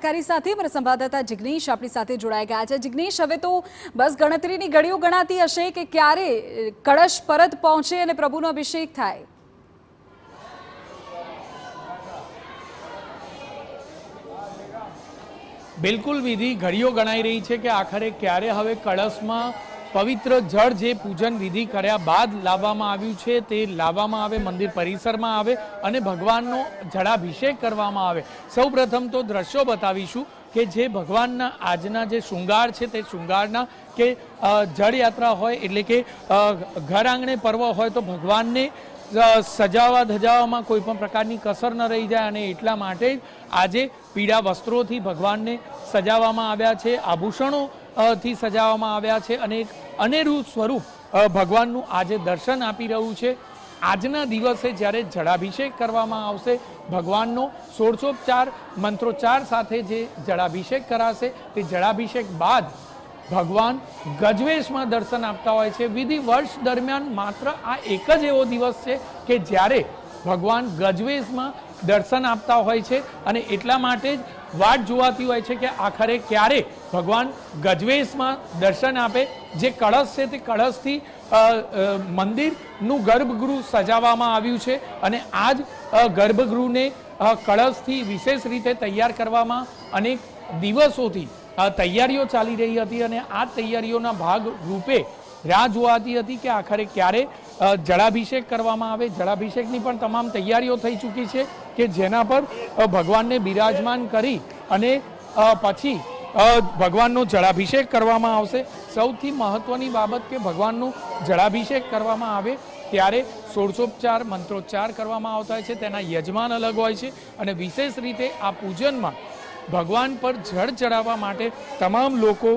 જાણકારી સાથે મારા સંવાદદાતા જિગ્નેશ આપણી સાથે જોડાઈ ગયા છે। જિગ્નેશ, હવે તો બસ ગણતરીની ઘડીઓ ગણાતી હશે કે ક્યારે કળશ પરત પહોંચે અને પ્રભુનો અભિષેક થાય। બિલકુલ વિધિ ઘડીઓ ગણાઈ રહી છે કે આખરે ક્યારે હવે કળશમાં પવિત્ર જળ જે પૂજન વિધિ કર્યા બાદ લાવવામાં આવ્યું છે તે લાવવામાં આવે, મંદિર પરિસરમાં આવે અને ભગવાનનો જળાભિષેક કરવામાં આવે। સૌપ્રથમ તો દ્રશ્યો બતાવીશું કે જે ભગવાનના આજના જે શૃંગાર છે તે શૃંગારના કે જળયાત્રા હોય એટલે કે ઘર આંગણે પર્વ હોય તો ભગવાનને સજાવવા ધજાવવામાં કોઈ પણ પ્રકારની કસર ન રહી જાય અને એટલા માટે આજે પીળા વસ્ત્રોથી ભગવાનને સજાવવામાં આવ્યા છે, આભૂષણો થી સજાવવામાં આવ્યા છે અને એક અનેરું સ્વરૂપ ભગવાનનું આજે દર્શન આપી રહ્યું છે। આજના દિવસે જ્યારે જળાભિષેક કરવામાં આવશે, ભગવાનનો ષોડશોપચાર મંત્રોચ્ચાર સાથે જે જળાભિષેક કરાશે તે જળાભિષેક બાદ ભગવાન ગજવેશમાં દર્શન આપતા હોય છે। વિધિ વર્ષ દરમિયાન માત્ર આ એક જ એવો દિવસ છે કે જ્યારે ભગવાન ગજવેશમાં દર્શન આપતા હોય છે અને એટલા માટે જ વાટ જોવાતી હોય છે કે આખરે ક્યારે ભગવાન ગજવેશમાં દર્શન આપે। જે કળશ છે તે કળશથી મંદિરનું ગર્ભગૃહ સજાવવામાં આવ્યું છે અને આ જ ગર્ભગૃહને કળશથી વિશેષ રીતે તૈયાર કરવામાં અનેક દિવસોથી તૈયારીઓ ચાલી રહી હતી અને આ તૈયારીઓના ભાગ રૂપે રાહ જોવાતી હતી કે આખરે ક્યારે જળાભિષેક કરવામાં આવે। જળાભિષેકની પણ તમામ તૈયારીઓ થઈ ચૂકી છે કે જેના પર ભગવાનને બિરાજમાન કરી અને પછી ભગવાનનો જળાભિષેક કરવામાં આવશે। સૌથી મહત્વની બાબત કે ભગવાનનો જળાભિષેક કરવામાં આવે ત્યારે ષોડશોપચાર મંત્રોચ્ચાર કરવામાં આવતા હોય છે, તેના યજમાન અલગ હોય છે અને વિશેષ રીતે આ પૂજનમાં ભગવાન પર જળ ચડાવવા માટે તમામ લોકો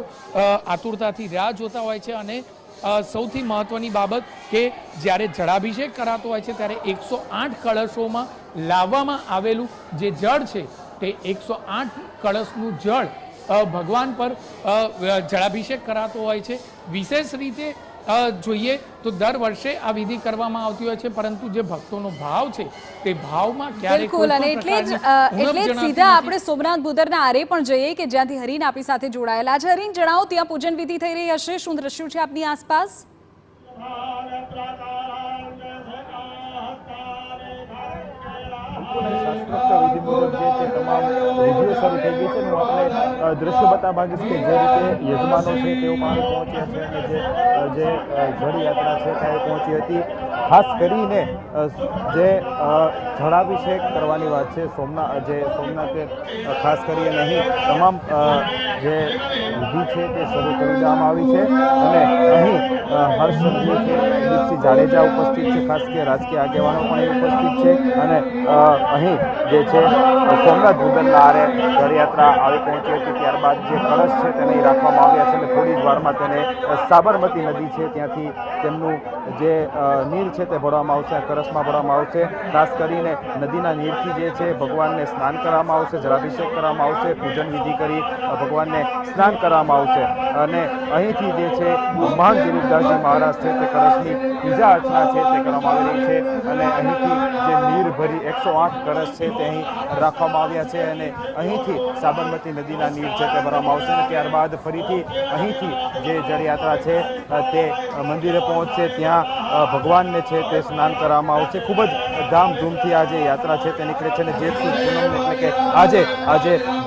આતુરતાથી રાહ જોતા હોય છે અને સૌથી મહત્વની બાબત કે જ્યારે જળાભિષેક કરાતો હોય છે ત્યારે 108 કળશોમાં લાવવામાં આવેલું જે જળ છે તે 108 કળશનું જળ ભગવાન પર જળાભિષેક કરાતો હોય છે। વિશેષ રીતે જોઈએ તો દર વર્ષે આ વિધિ કરવામાં આવતી હોય છે, પરંતુ જે ભક્તોનો ભાવ છે તે ભાવમાં ક્યારેક બિલકુલ અને એટલે જ સીધા આપણે સોમનાથ ભૂદરના આરે પણ જઈએ કે જ્યાંથી હરીન આપણી સાથે જોડાયેલા છે। હરીન, જણાવો, ત્યાં પૂજન વિધિ થઈ રહી હશે, શું દ્રશ્યો છે આપની આસપાસ? દ્રશ્ય બતાવવા માંગીશ કે જે રીતે યજમાનો છે તેઓ પાણી પહોંચ્યા છે અને જે જળયાત્રા છે ત્યાં પહોંચી હતી। ખાસ કરીને જે જળાભિષેક કરવાની વાત છે સોમનાથે ખાસ કરીને અહીં તમામ જે વિધિ છે તે શરૂ કરી દેવામાં આવી છે અને અહીં હર્ષસંઘવી છે, દીપસિંહ જાડેજા ઉપસ્થિત છે, ખાસ કે રાજકીય આગેવાનો પણ ઉપસ્થિત છે અને અહીં જે છે સોમનાથ ભૂદરના આરે જળયાત્રા આવી પહોંચી હતી। ત્યારબાદ જે કળશ છે તેને રાખવામાં આવ્યા છે અને થોડી જ વારમાં તેને સાબરમતી નદી છે ત્યાંથી તેમનું જે નીર છે તે ભરવામાં આવશે, કળશમાં ભરવામાં આવશે। ખાસ કરીને નદીના નીરથી જે છે ભગવાનને સ્નાન કરવામાં આવશે, જળાભિષેક કરવામાં આવશે, પૂજન વિધિ કરી ભગવાનને સ્નાન કરવામાં આવશે અને અહીંથી જે છે મહાન ગિરિરાજજી મહારાજ છે તે કળશની પૂજા અર્ચના છે તે કરવામાં આવી રહી છે અને અહીંથી જે નીર ભરી 108 કળશ છે તે અહીં રાખવામાં આવ્યા છે અને અહીંથી સાબરમતી નદીના નીર છે તે ભરવામાં આવશે અને ત્યારબાદ ફરીથી અહીંથી જે જળયાત્રા છે તે મંદિરે પહોંચશે, ત્યાં ભગવાનને છે તે સ્નાન કરવામાં આવશે। ખૂબ જ ધામધૂમથી આ જે યાત્રા છે તે નીકળે છે અને જેઠ સુદ પૂનમ એટલે કે આજે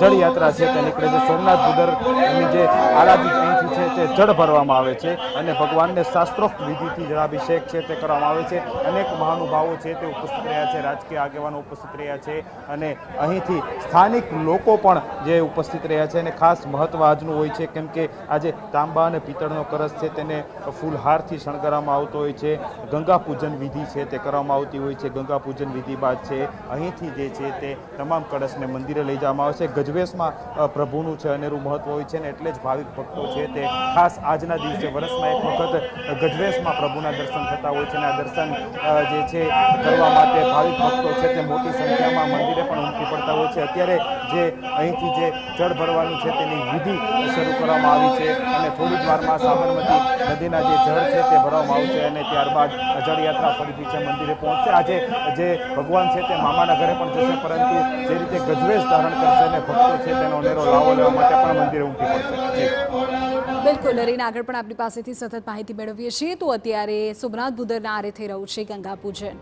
જળયાત્રા છે તે નીકળે છે। સોમનાથ ભૂદરની જે આરાધિત અહીંથી છે તે જળ ભરવામાં આવે છે અને ભગવાનને શાસ્ત્રોક્ત વિધિથી જળાભિષેક છે તે કરવામાં આવે છે। અનેક મહાનુભાવો છે તે ઉપસ્થિત રહ્યા છે, રાજકીય આગેવાનો ઉપસ્થિત રહ્યા છે અને અહીંથી સ્થાનિક લોકો પણ જે ઉપસ્થિત રહ્યા છે અને ખાસ મહત્વ આજનું હોય છે કેમ કે આજે તાંબા અને પિત્તળનો કળશ છે તેને ફૂલહારથી શણગારવામાં આવતો હોય છે। ગંગા પૂજન વિધિ છે તે કરવામાં આવતી હોય છે। ગંગા પૂજન વિધિ બાદ છે અહીંથી જે છે તે તમામ કળશને મંદિરે લઈ જવામાં આવે છે। ગજવેશમાં પ્રભુનું છે અનેરું મહત્વ હોય છે અને એટલે જ ભાવિક ભક્તો છે તે ખાસ આજના દિવસે વર્ષમાં એક વખત ગજવેશમાં પ્રભુના દર્શન થતા હોય છે અને આ દર્શન જે છે કરવા માટે ભાવિક ભક્તો છે તે મોટી સંખ્યામાં મંદિરે પણ ઉમટી પડતા હોય છે. અત્યારે જે અહીંથી જે જળ ભરવાનું છે તેની વિધિ શરૂ કરવામાં આવી છે અને થોડી જ વારમાં સાબરમતી નદીના જે જળ છે તે ભરવામાં આવશે અને ત્યારબાદ જળયાત્રા ફરીથી છે મંદિરે પહોંચશે. આજે જે ભગવાન છે તે મામાના ઘરે પણ જશે, પરંતુ જે રીતે ગજવેશ ધારણ કરશે અને ભક્તો છે તેનો અનેરો લાવો લેવા માટે પણ મંદિરે ઉમટી પડશે. બિલકુલ રીના, આગળ પણ આપણી પાસેથી સતત માહિતી મેળવીએ છીએ. તો અત્યારે સોમનાથ ભૂદરના આરે થઈ રહ્યું છે ગંગા પૂજન.